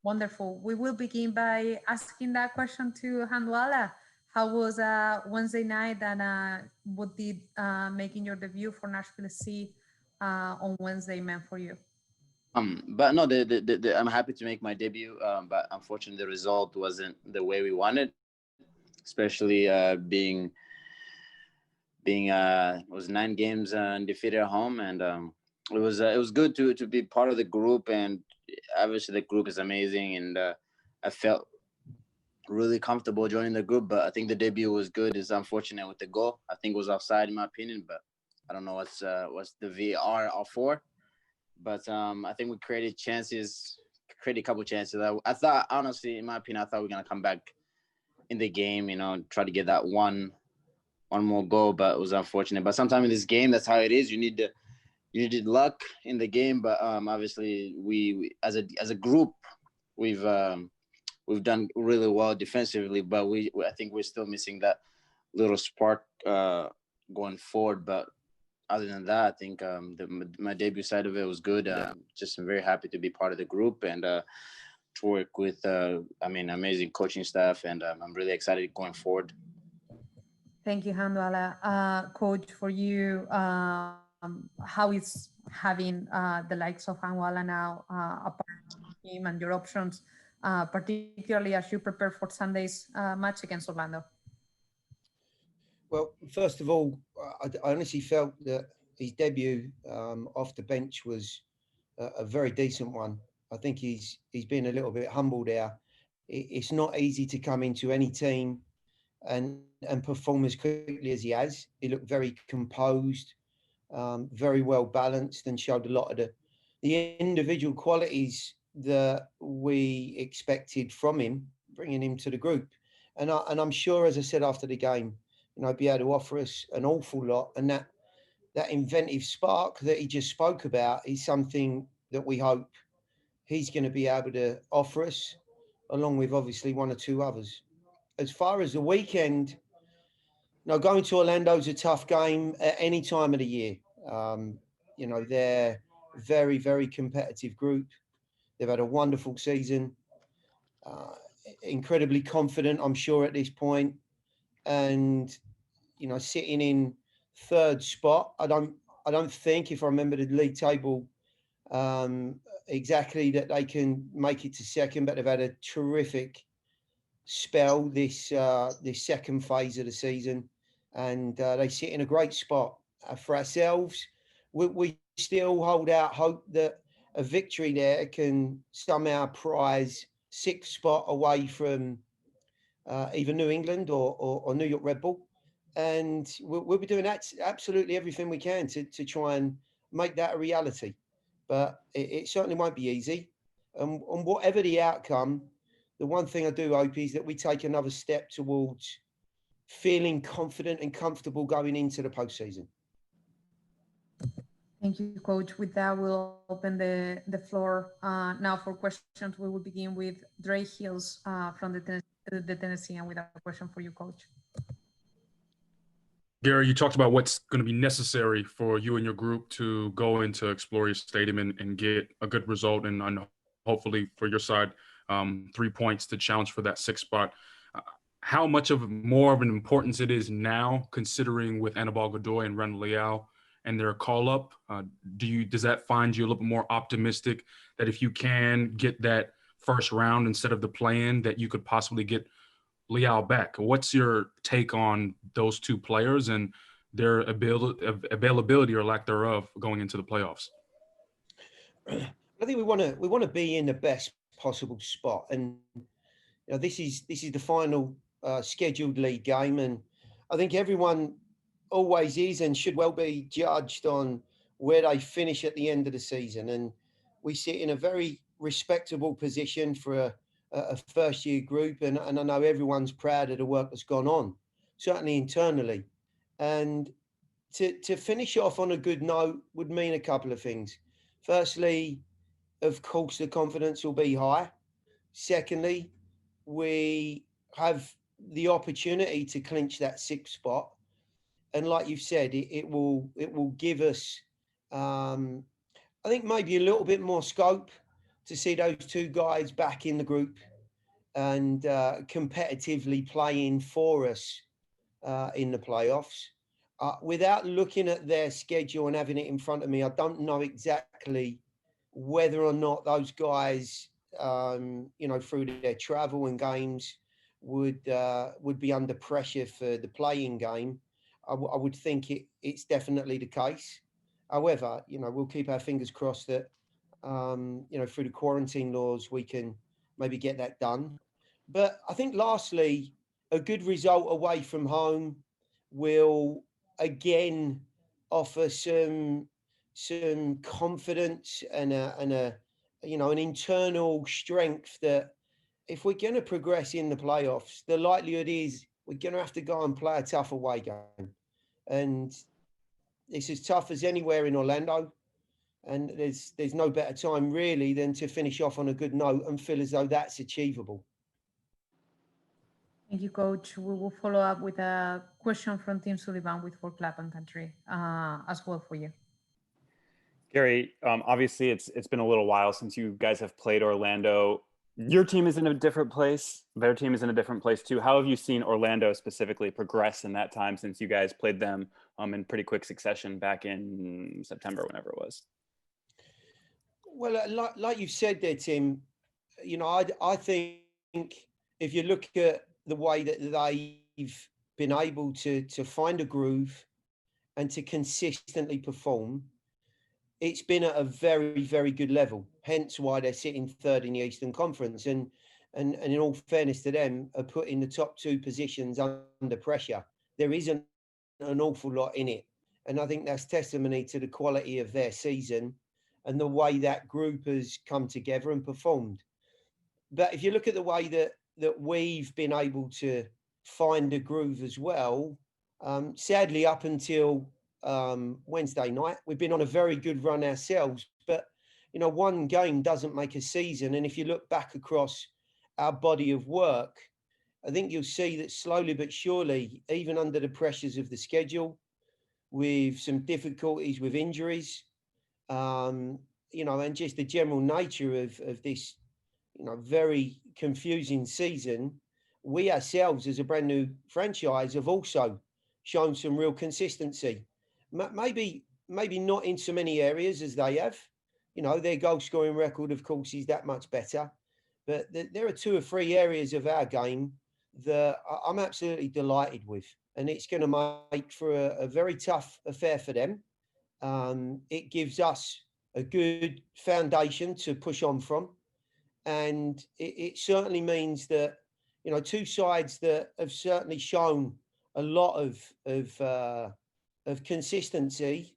Wonderful. We will begin by asking that question to Handwalla. How was Wednesday night and what did making your debut for Nashville SC on Wednesday meant for you? But no, I'm happy to make my debut. But unfortunately, the result wasn't the way we wanted, especially being was 9 games undefeated at home, and it was good to be part of the group, and obviously the group is amazing, and I felt really comfortable joining the group. But I think the debut was good. It's unfortunate with the goal. I think it was offside in my opinion, but I don't know what's the VAR for. But I think we created a couple chances. I thought, honestly, in my opinion, I thought we were gonna come back in the game, try to get that one more goal, but it was unfortunate. But sometimes in this game, that's how it is. You need luck in the game, but obviously we as a group, we've done really well defensively, but I think we're still missing that little spark going forward. But other than that, I think my debut side of it was good. Just I'm very happy to be part of the group and to work with, amazing coaching staff, and I'm really excited going forward. Thank you, Handwalla. Coach, for you, how is having the likes of Handwalla now a part of the team and your options, particularly as you prepare for Sunday's match against Orlando? Well, first of all, I honestly felt that his debut off the bench was a very decent one. I think he's been a little bit humble there. It's not easy to come into any team and perform as quickly as he has. He looked very composed, very well balanced, and showed a lot of the individual qualities that we expected from him, bringing him to the group. And I'm sure, as I said after the game, be able to offer us an awful lot. And that inventive spark that he just spoke about is something that we hope he's going to be able to offer us, along with obviously one or two others. As far as the weekend, going to Orlando is a tough game at any time of the year. They're a very, very competitive group. They've had a wonderful season, incredibly confident, I'm sure, at this point. And, sitting in third spot, I don't think, if I remember the league table exactly, that they can make it to second, but they've had a terrific spell this second phase of the season, and they sit in a great spot. For ourselves, we still hold out hope that a victory there can somehow prize sixth spot away from either New England or New York Red Bull, and we'll be doing absolutely everything we can to try and make that a reality. But it certainly won't be easy, and whatever the outcome, the one thing I do hope is that we take another step towards feeling confident and comfortable going into the postseason. Thank you, Coach. With that, we'll open the floor now for questions. We will begin with Dre Hills from the Tennessean with a question for you, Coach. Gary, you talked about what's going to be necessary for you and your group to go into Exploria Stadium and get a good result, and hopefully for your side, 3 points to challenge for that sixth spot. How much of more of an importance it is now, considering with Anibal Godoy and Ren Leal and their call up? Does that find you a little bit more optimistic that if you can get that first round instead of the play-in, that you could possibly get Leal back? What's your take on those two players and their availability or lack thereof going into the playoffs? I think we want to be in the best possible spot, and this is the final scheduled league game, and I think everyone always is and should well be judged on where they finish at the end of the season. And we sit in a very respectable position for a first year group, and I know everyone's proud of the work that's gone on, certainly internally. And to finish off on a good note would mean a couple of things. Firstly, of course, the confidence will be high. Secondly, we have the opportunity to clinch that sixth spot. And like you've said, it will give us, I think, maybe a little bit more scope to see those two guys back in the group and competitively playing for us in the playoffs. Without looking at their schedule and having it in front of me, I don't know exactly whether or not those guys, through their travel and games, would be under pressure for the playing game. I would think it's definitely the case. However, we'll keep our fingers crossed that, through the quarantine laws, we can maybe get that done. But I think lastly, a good result away from home will again offer some confidence and an internal strength that if we're going to progress in the playoffs, the likelihood is we're going to have to go and play a tough away game. And it's as tough as anywhere in Orlando. And there's no better time really than to finish off on a good note and feel as though that's achievable. Thank you, Coach. We will follow up with a question from Tim Sullivan with For Club and Country as well for you. Gary, obviously it's been a little while since you guys have played Orlando. Your team is in a different place. Their team is in a different place too. How have you seen Orlando specifically progress in that time since you guys played them in pretty quick succession back in September, whenever it was? Well, like you said there, Tim, I think if you look at the way that they've been able to find a groove and to consistently perform, it's been at a very, very good level. Hence why they're sitting third in the Eastern Conference. And in all fairness to them, are put in the top two positions under pressure. There isn't an awful lot in it. And I think that's testimony to the quality of their season and the way that group has come together and performed. But if you look at the way that we've been able to find a groove as well, sadly, up until Wednesday night, we've been on a very good run ourselves. But, one game doesn't make a season. And if you look back across our body of work, I think you'll see that slowly but surely, even under the pressures of the schedule, with some difficulties with injuries, and just the general nature of this, very confusing season, we ourselves as a brand new franchise have also shown some real consistency. Maybe not in so many areas as they have. Their goal scoring record, of course, is that much better. But there are 2 or 3 areas of our game that I'm absolutely delighted with. And it's going to make for a very tough affair for them. It gives us a good foundation to push on from. And it certainly means that, 2 sides that have certainly shown a lot of consistency,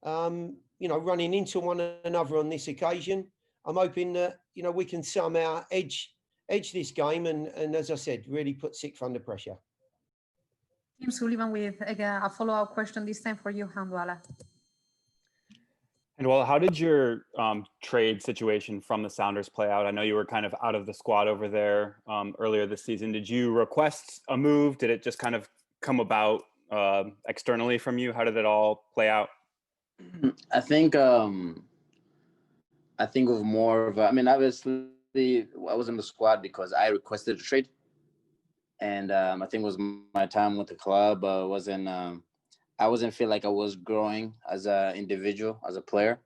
running into one another on this occasion. I'm hoping that, we can somehow edge this game and as I said, really put Sixth under pressure. Tim Sullivan with a follow-up question, this time for you, Handwalla. And well, how did your trade situation from the Sounders play out? I know you were kind of out of the squad over there earlier this season. Did you request a move? Did it just kind of come about externally from you? How did it all play out? I think with more of obviously I was in the squad because I requested a trade. And I think it was my time with the club. I wasn't feel like I was growing as an individual, as a player.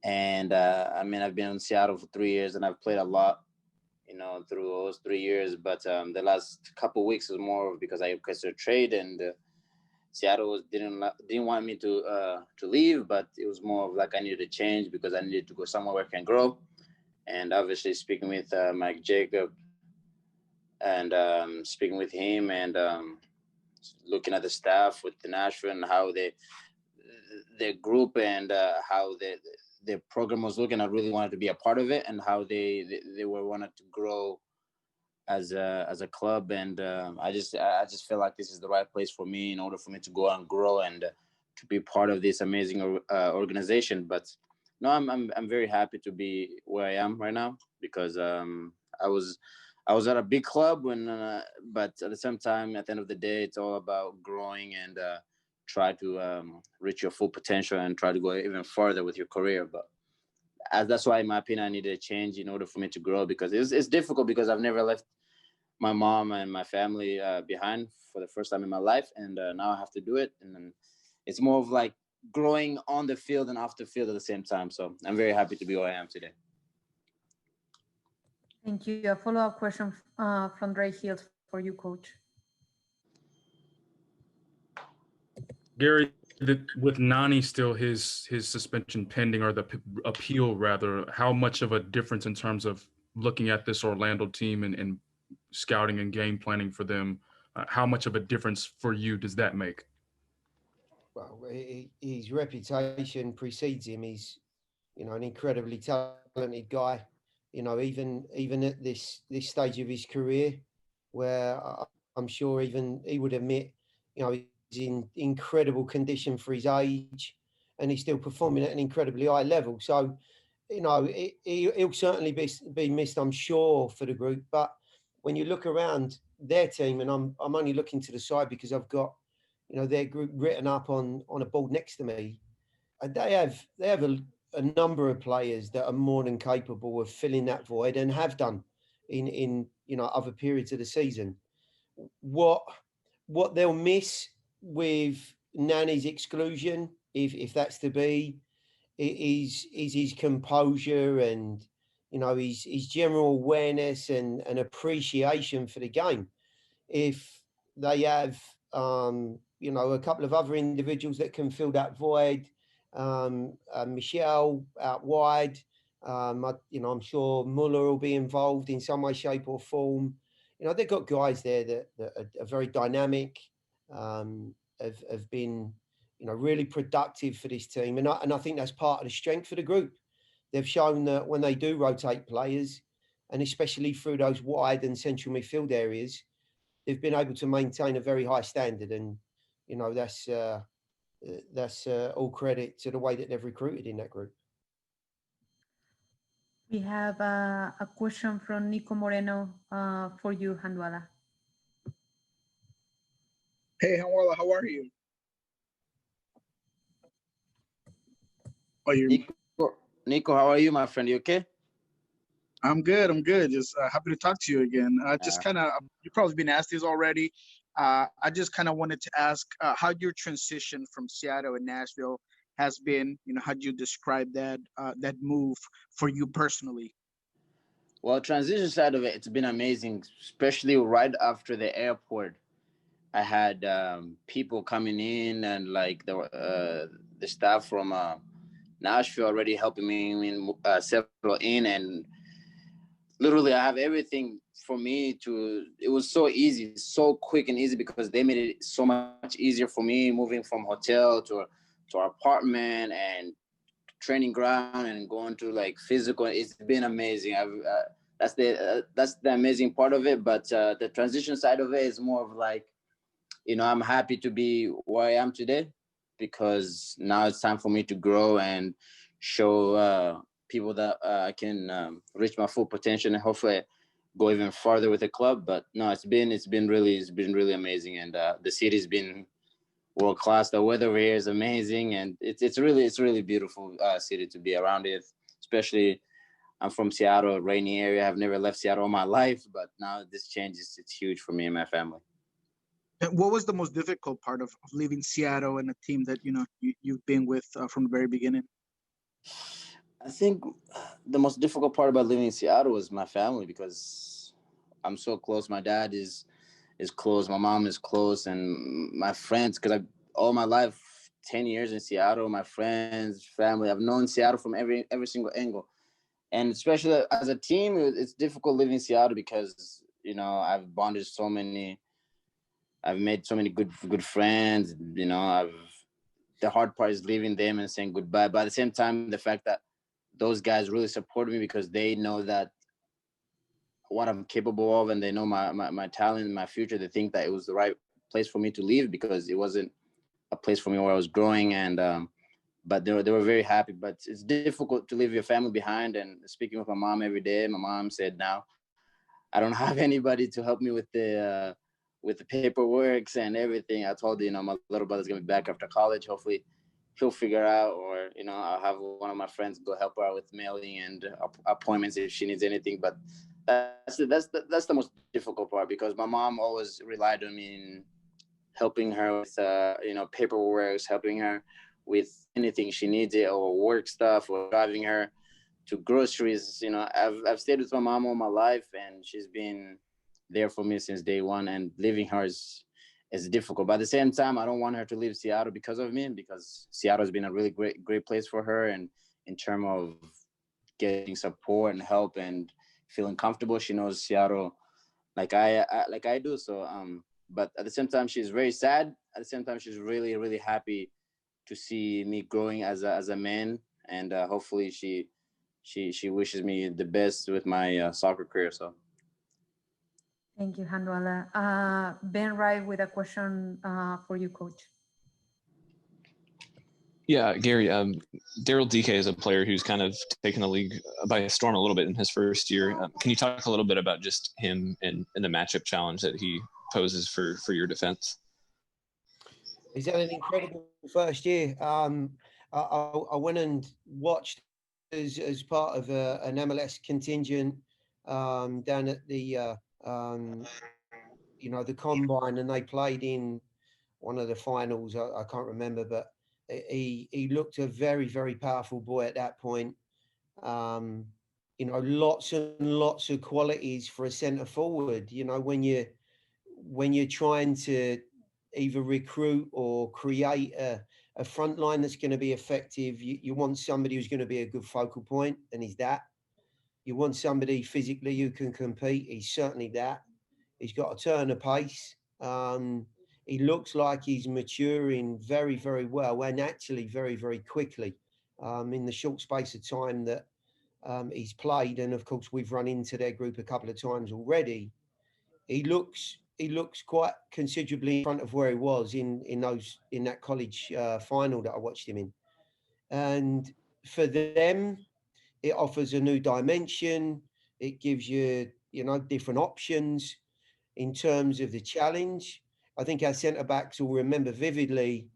And I've been in Seattle for 3 years and I've played a lot, through those 3 years. But the last couple of weeks was more because I requested a trade, and Seattle didn't want me to leave, but it was more of like I needed to change because I needed to go somewhere where I can grow. And obviously speaking with Mike Jacob and speaking with him and looking at the staff with the Nashville and how their group and how their program was looking, I really wanted to be a part of it and how they wanted to grow as a club. And I just feel like this is the right place for me in order for me to go and grow and to be part of this amazing organization. But no, I'm very happy to be where I am right now because I was at a big club but at the same time, at the end of the day, it's all about growing and try to reach your full potential and try to go even further with your career. But that's why, in my opinion, I needed a change in order for me to grow, because it's difficult, because I've never left my mom and my family behind for the first time in my life, and now I have to do it. And then it's more of like growing on the field and off the field at the same time. So I'm very happy to be where I am today. Thank you. A follow-up question from Ray Hills for you, Coach. Gary, with Nani still his suspension pending, or the appeal rather, how much of a difference in terms of looking at this Orlando team and scouting and game planning for them, how much of a difference for you does that make? Well, his reputation precedes him. He's, an incredibly talented guy. Even at this stage of his career, where I'm sure even he would admit, he's in incredible condition for his age, and he's still performing at an incredibly high level. So, he'll certainly be missed, I'm sure, for the group. But when you look around their team, and I'm only looking to the side because I've got, their group written up on a board next to me, and they have a number of players that are more than capable of filling that void, and have done in other periods of the season. What they'll miss with Nani's exclusion, if that's to be, is his composure and his general awareness and appreciation for the game. If they have a couple of other individuals that can fill that void, Michelle out wide, I'm sure Muller will be involved in some way, shape or form. They've got guys there that are very dynamic, have been, really productive for this team. And I think that's part of the strength of the group. They've shown that when they do rotate players, and especially through those wide and central midfield areas, they've been able to maintain a very high standard. And, that's all credit to the way that they've recruited in that group. We have a question from Nico Moreno for you, Handwalla. Hey, Handwalla, how are you? Nico, how are you, my friend? You okay? I'm good. I'm good. Just happy to talk to you again. You've probably been asked this already. I just kind of wanted to ask how your transition from Seattle and Nashville has been. How do you describe that move for you personally? Well, transition side of it, it's been amazing, especially right after the airport. I had people coming in, and like the staff from Nashville already helping me settle in, and literally I have everything for me it was so easy, so quick and easy, because they made it so much easier for me moving from hotel to our apartment and training ground and going to like physical. It's been amazing. That's the amazing part of it. But the transition side of it is more of like, I'm happy to be where I am today, because now it's time for me to grow and show people that I can reach my full potential and hopefully go even farther with the club. But no, it's been really amazing, and the city's been world class. The weather here is amazing, and it's really beautiful city to be around it. Especially, I'm from Seattle, a rainy area. I've never left Seattle all my life, but now this change it's huge for me and my family. And what was the most difficult part of leaving Seattle and a team that you've been with from the very beginning? I think the most difficult part about living in Seattle was my family, because I'm so close. My dad is close. My mom is close, and my friends, because all my life, 10 years in Seattle, my friends, family, I've known Seattle from every single angle. And especially as a team, it's difficult living in Seattle because, I've bonded I've made so many good friends. The hard part is leaving them and saying goodbye. But at the same time, the fact that those guys really supported me, because they know that what I'm capable of, and they know my talent and my future. They think that it was the right place for me to leave, because it wasn't a place for me where I was growing. And but they were very happy. But it's difficult to leave your family behind. And speaking with my mom every day, my mom said, now I don't have anybody to help me with the paperwork and everything. I told her, my little brother's gonna be back after college. Hopefully he'll figure out, or I'll have one of my friends go help her out with mailing and appointments if she needs anything. But that's the most difficult part, because my mom always relied on me in helping her with paperwork, helping her with anything she needs, it or work stuff, or driving her to groceries. I've stayed with my mom all my life, and she's been there for me since day one, and leaving her is difficult. But at the same time, I don't want her to leave Seattle because of me, because Seattle has been a really great place for her, and in terms of getting support and help and feeling comfortable. She knows Seattle like I do. So but at the same time, she's very sad. At the same time, she's really, really happy to see me growing as a man, and hopefully she wishes me the best with my soccer career. So Thank you, Handwalla. Ben Wright with a question for you, Coach. Yeah, Gary, Daryl DK is a player who's kind of taken the league by storm a little bit in his first year. Can you talk a little bit about just him and the matchup challenge that he poses for your defense? He's had an incredible first year. I went and watched as part of an MLS contingent down at the the combine, and they played in one of the finals. I can't remember, but he looked a very, very powerful boy at that point. Lots and lots of qualities for a centre forward. When you're trying to either recruit or create a front line that's going to be effective, you want somebody who's going to be a good focal point, and he's that. You want somebody physically who can compete. He's certainly that. He's got a turn of pace. He looks like he's maturing very, very well, and actually very, very quickly in the short space of time that he's played. And of course, we've run into their group a couple of times already. He looks quite considerably in front of where he was in that college final that I watched him in. And for them, it offers a new dimension. It gives you, different options in terms of the challenge. I think our centre backs will remember vividly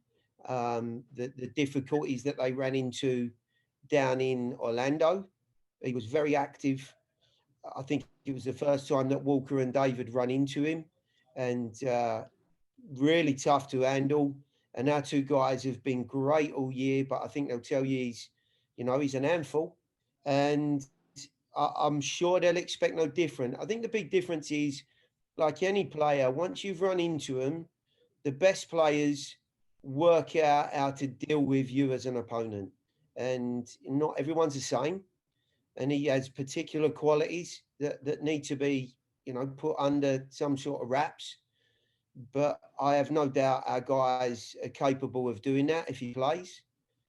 the difficulties that they ran into down in Orlando. He was very active. I think it was the first time that Walker and David run into him, and really tough to handle. And our two guys have been great all year, but I think they'll tell you he's an handful. And I'm sure they'll expect no different. I think the big difference is, like any player, once you've run into them, the best players work out how to deal with you as an opponent. And not everyone's the same. And he has particular qualities that need to be, put under some sort of wraps. But I have no doubt our guys are capable of doing that if he plays.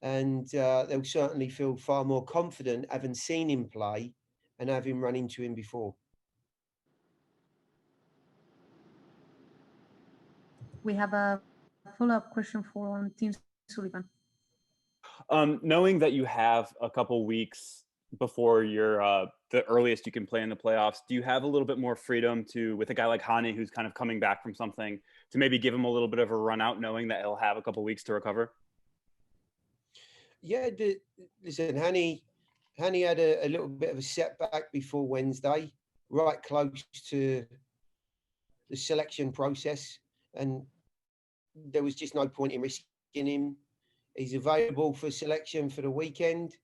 And they'll certainly feel far more confident having seen him play and having run into him before. We have a follow-up question for Tim Sullivan. Knowing that you have a couple weeks before your the earliest you can play in the playoffs, do you have a little bit more freedom with a guy like Hani, who's kind of coming back from something, to maybe give him a little bit of a run out, knowing that he'll have a couple weeks to recover? Yeah, listen, Hani had a little bit of a setback before Wednesday, right close to the selection process, and there was just no point in risking him. He's available for selection for the weekend.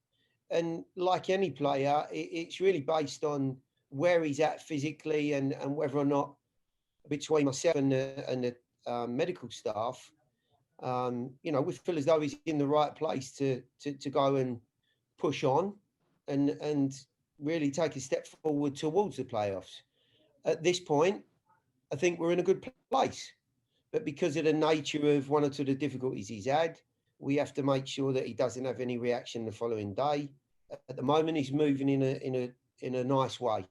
And like any player, it's really based on where he's at physically and whether or not, between myself and the medical staff, we feel as though he's in the right place to go and push on and really take a step forward towards the playoffs. At this point, I think we're in a good place. But because of the nature of one or two of the difficulties he's had, we have to make sure that he doesn't have any reaction the following day. At the moment, he's moving in a nice way.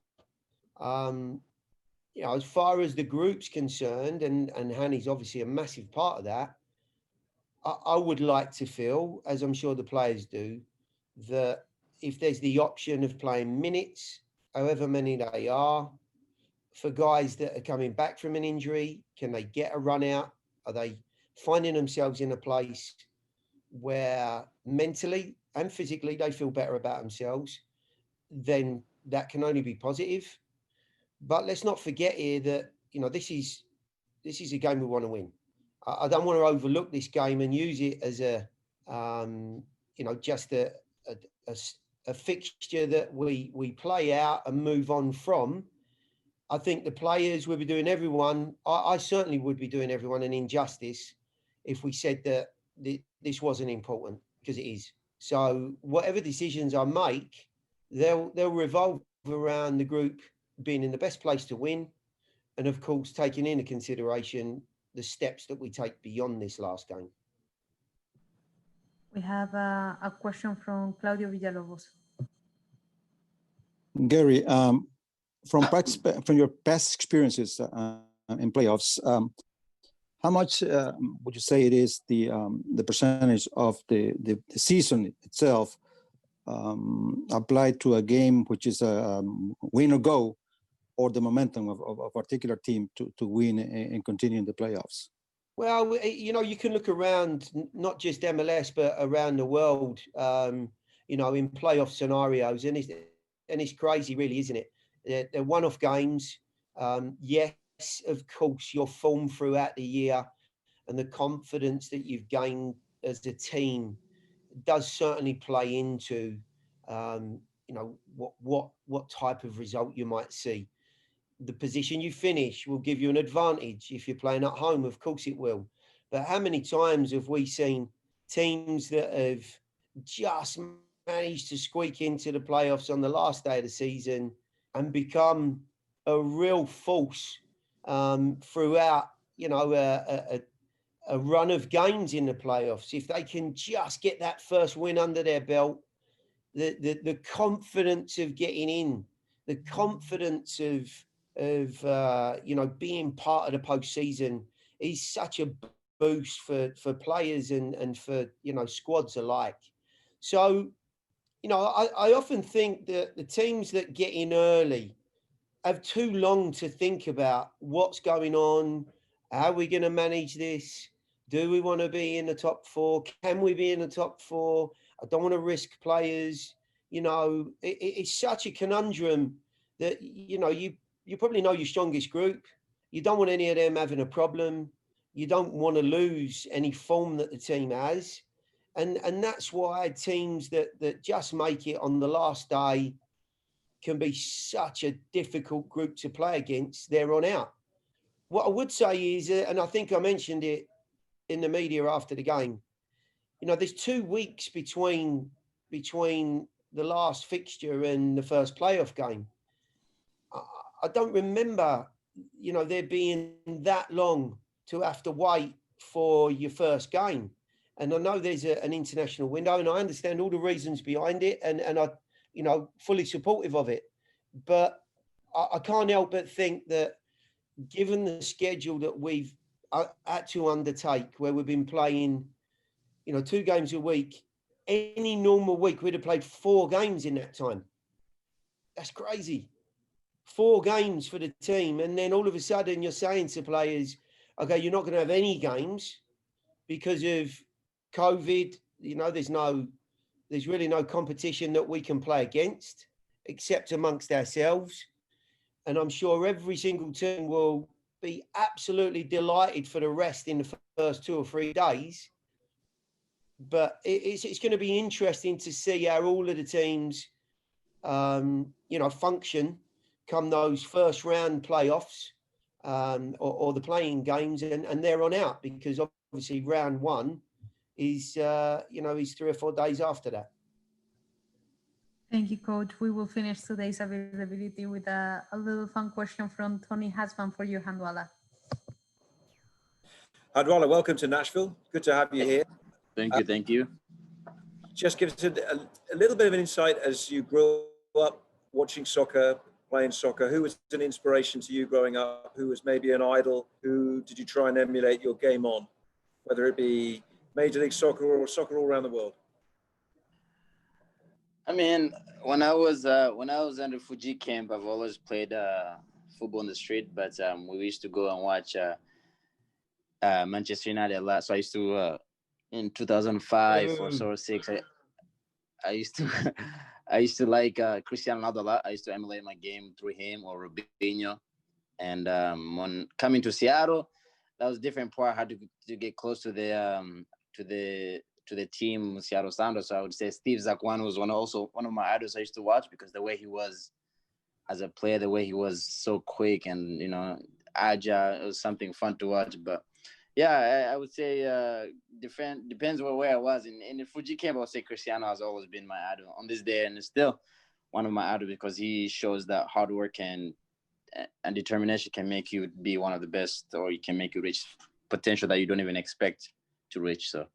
As far as the group's concerned, and Hani's obviously a massive part of that, I would like to feel, as I'm sure the players do, that if there's the option of playing minutes, however many they are, for guys that are coming back from an injury, can they get a run out? Are they finding themselves in a place where mentally and physically they feel better about themselves, then that can only be positive. But let's not forget here that, you know, this is a game we want to win. I don't want to overlook this game and use it as a, you know, just a fixture that we play out and move on from. I think the players will be doing everyone, I certainly would be doing everyone an injustice if we said that this wasn't important, because it is. So whatever decisions I make, they'll revolve around the group being in the best place to win, and of course taking into consideration the steps that we take beyond this last game. We have a question from Claudio Villalobos. Gary, from your past experiences in playoffs, how much would you say it is the percentage of the season itself applied to a game which is a win or go, or the momentum of a particular team to win and continue in the playoffs? Well, you know, you can look around, not just MLS, but around the world, you know, in playoff scenarios, and it's crazy, really, isn't it? They're one-off games. Yes, of course, your form throughout the year and the confidence that you've gained as a team does certainly play into, you know, what type of result you might see. The position you finish will give you an advantage. If you're playing at home, of course it will. But how many times have we seen teams that have just managed to squeak into the playoffs on the last day of the season and become a real force throughout, you know, a run of games in the playoffs? If they can just get that first win under their belt, the confidence of getting in, the confidence of you know, being part of the postseason is such a boost for players and for, you know, squads alike. So, you know, I often think that the teams that get in early have too long to think about what's going on, how are we going to manage this, do we want to be in the top four, can we be in the top four, I don't want to risk players. You know, it's such a conundrum that, you know, you probably know your strongest group. You don't want any of them having a problem. You don't want to lose any form that the team has. And that's why teams that just make it on the last day can be such a difficult group to play against there on out. What I would say is, and I think I mentioned it in the media after the game, you know, there's 2 weeks between the last fixture and the first playoff game. I don't remember, you know, there being that long to have to wait for your first game. And I know there's an international window, and I understand all the reasons behind it, and I, you know, fully supportive of it. But I can't help but think that given the schedule that we've had to undertake, where we've been playing, you know, 2 games a week, any normal week, we'd have played 4 games in that time. That's crazy. 4 games for the team. And then all of a sudden you're saying to players, okay, you're not going to have any games because of COVID. You know, there's really no competition that we can play against except amongst ourselves. And I'm sure every single team will be absolutely delighted for the rest in the first 2 or 3 days. But it's going to be interesting to see how all of the teams, you know, function come those first round playoffs or the playing games and they're on out, because obviously round 1 is, you know, is 3 or 4 days after that. Thank you, Coach. We will finish today's availability with a little fun question from Tony Hasman for you, Handwalla. Handwalla, welcome to Nashville. Good to have you here. Thank you. Just give us a little bit of an insight as you grew up watching soccer, playing soccer. Who was an inspiration to you growing up? Who was maybe an idol? Who did you try and emulate your game on, whether it be Major League Soccer or soccer all around the world? I mean, when I was under Fuji camp, I've always played football in the street, but we used to go and watch Manchester United a lot. So I used to in 2005 or so, or six. I used to I used to like Cristiano Ronaldo a lot. I used to emulate my game through him or Robinho. And when coming to Seattle, that was a different part. I had to get close to the team Seattle Sounders. So I would say Steve Zakuani was one of my idols I used to watch, because the way he was as a player, the way he was so quick and agile, it was something fun to watch. But yeah, I would say depends where I was. In the Fuji camp, I would say Cristiano has always been my idol on this day, and is still one of my idols, because he shows that hard work and determination can make you be one of the best, or you can make you reach potential that you don't even expect to reach. So